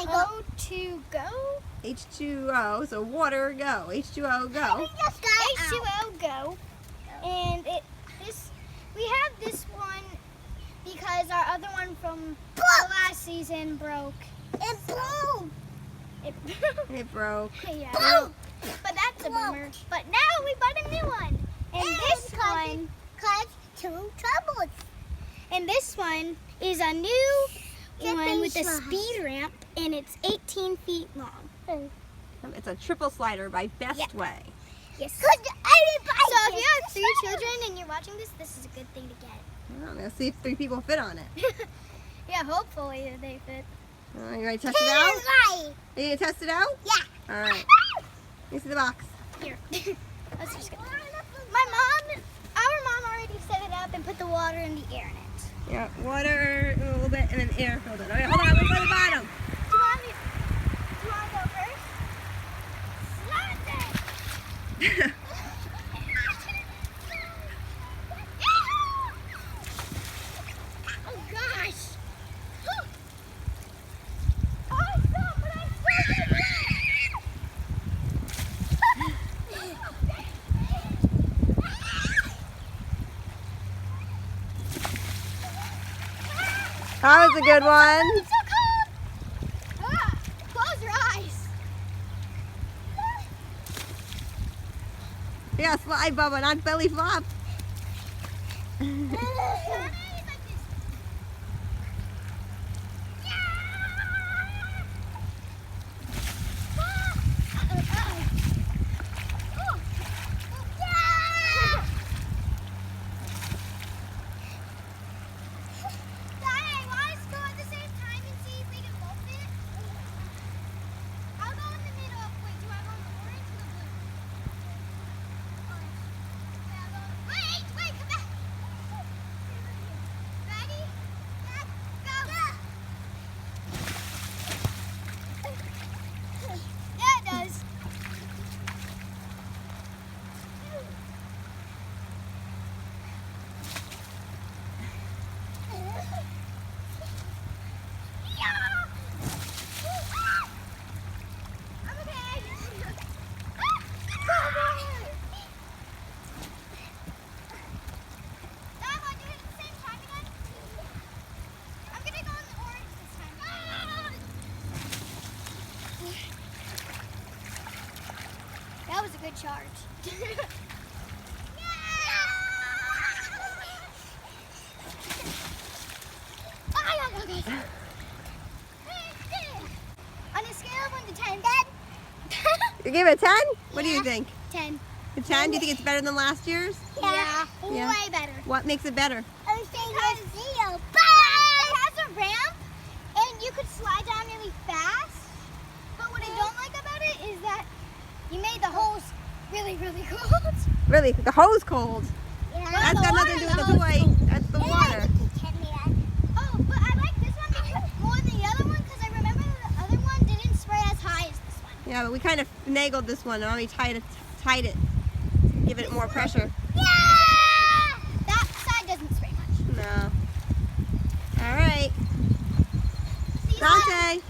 O2go. H2O, so water go. H2O go. H2O go. And we have this one because our other one from the last season broke. It blew. It broke. Yeah. But that's a bummer. But now we bought a new one. And this one caused 2 troubles. And this one is a new one Tripping with a slide. speed ramp, and it's 18 feet long. It's a triple slider by Bestway. Yes. Could anybody So if you have get 3 children and you're watching this is a good thing to get. Let's see if 3 people fit on it. Yeah, hopefully they fit. You ready to test it out? Right. Are you going to test it out? Yeah. All right. Let me see the box. Here. Let's just go. Our mom already set it up and put the water and the air in it. Yeah, water a little bit and then air filled it. All right, hold on, let's go to the bottom. Do you want to go first? Slide it! Oh gosh! That was a good one. It's so cold! Close your eyes. Yeah, slide, Bubba, not belly flop. That was a good charge. On a scale of 1 to 10, You give it a 10? What do you think? 10. A 10? Do you think it's better than last year's? Yeah. Yeah. Way better. What makes it better? It has a ramp, and you could slide down really fast. But what I don't like about it is that you made the holes really, really cold. Really, the hose cold. Yeah. That's got nothing to do with the toy. That's the water. Oh, but I like this one more than the other one because I remember the other one didn't spray as high as this one. Yeah, but we kind of finagled this one. Mommy tied it, give it more pressure. Yeah! That side doesn't spray much. No. All right. See you later. Dante.